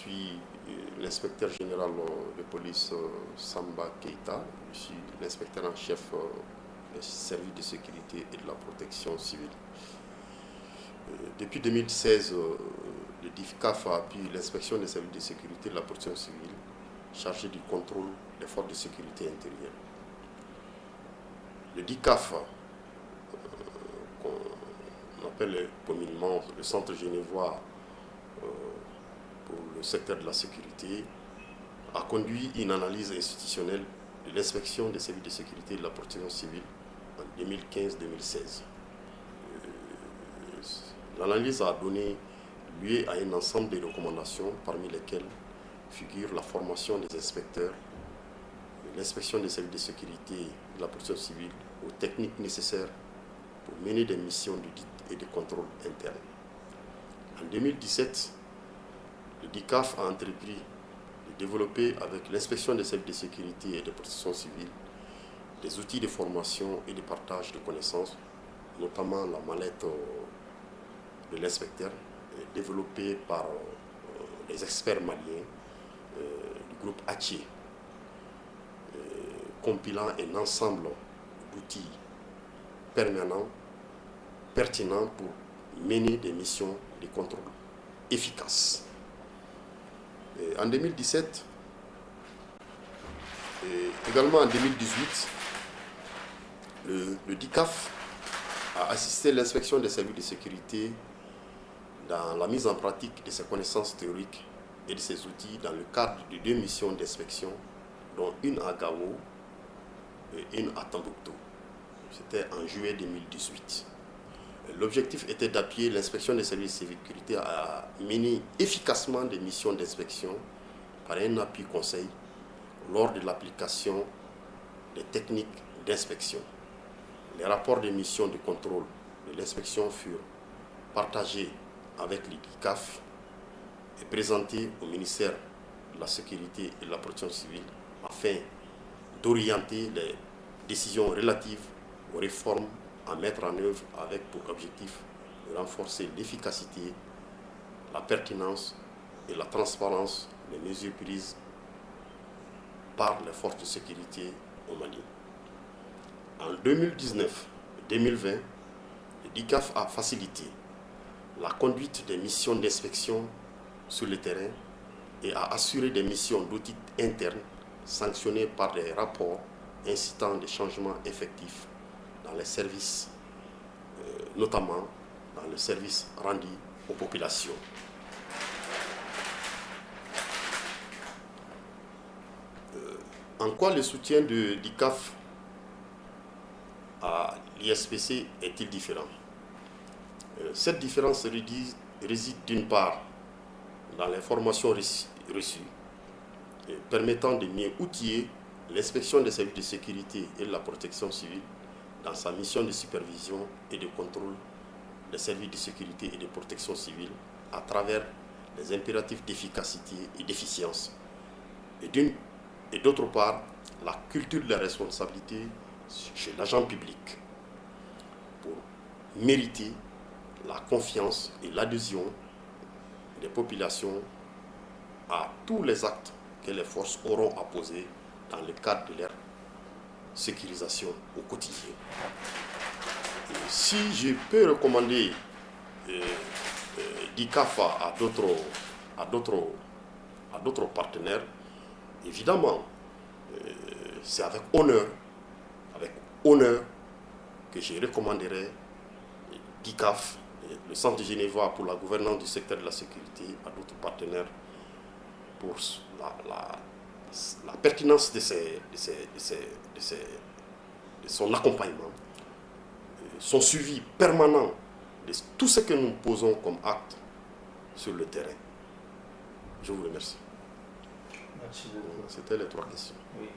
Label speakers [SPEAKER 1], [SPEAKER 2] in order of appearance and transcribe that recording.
[SPEAKER 1] suis l'inspecteur général de police Samba Keita. Je suis l'inspecteur en chef des services de sécurité et de la protection civile. Depuis 2016, le DIFCAF a appuyé l'inspection des services de sécurité et de la protection civile chargée du contrôle des forces de sécurité intérieure. Le DICAF, qu'on appelle communément le Centre genevois pour le secteur de la sécurité, a conduit une analyse institutionnelle de l'inspection des services de sécurité et de la protection civile en 2015-2016. L'analyse a donné lieu à un ensemble de recommandations, parmi lesquelles figure la formation des inspecteurs, l'inspection des services de sécurité et de la protection civile aux techniques nécessaires pour mener des missions d'audit et de contrôle interne. En 2017, le DICAF a entrepris de développer avec l'inspection des services de sécurité et de protection civile des outils de formation et de partage de connaissances, notamment la mallette de l'inspecteur développée par les experts maliens du groupe Haché, compilant un ensemble d'outils permanents, pertinents pour mener des missions de contrôle efficaces. En 2017, et également en 2018, le DICAF a assisté à l'inspection des services de sécurité dans la mise en pratique de ses connaissances théoriques et de ses outils dans le cadre de 2 missions d'inspection, dont une à Gao et une à Tombouctou. C'était en juillet 2018. L'objectif était d'appuyer l'inspection des services de sécurité à mener efficacement des missions d'inspection par un appui conseil lors de l'application des techniques d'inspection. Les rapports des missions de contrôle de l'inspection furent partagés avec le DICAF et présentés au ministère de la Sécurité et de la Protection civile afin d'orienter les décisions relatives aux réformes à mettre en œuvre avec pour objectif de renforcer l'efficacité, la pertinence et la transparence des mesures prises par les forces de sécurité au Mali. En 2019-2020, le DICAF a facilité la conduite des missions d'inspection sur le terrain et a assuré des missions d'audit interne sanctionnées par des rapports incitant des changements effectifs dans les services, notamment dans le service rendu aux populations. En quoi le soutien de DICAF à l'ISPC est-il différent? Cette différence réside d'une part dans les formations reçues, permettant de mieux outiller l'inspection des services de sécurité et de la protection civile dans sa mission de supervision et de contrôle des services de sécurité et de protection civile à travers les impératifs d'efficacité et d'efficience. Et d'autre part, la culture de la responsabilité chez l'agent public pour mériter la confiance et l'adhésion des populations à tous les actes que les forces auront à poser dans le cadre de leur sécurisation au quotidien. Et si je peux recommander DICAF à d'autres partenaires, évidemment, c'est avec honneur que je recommanderai DICAF, le Centre genevois pour la gouvernance du secteur de la sécurité, à d'autres partenaires pour la pertinence de son accompagnement, son suivi permanent de tout ce que nous posons comme acte sur le terrain. Je vous remercie.
[SPEAKER 2] Merci beaucoup.
[SPEAKER 1] C'était les 3 questions.
[SPEAKER 2] Oui.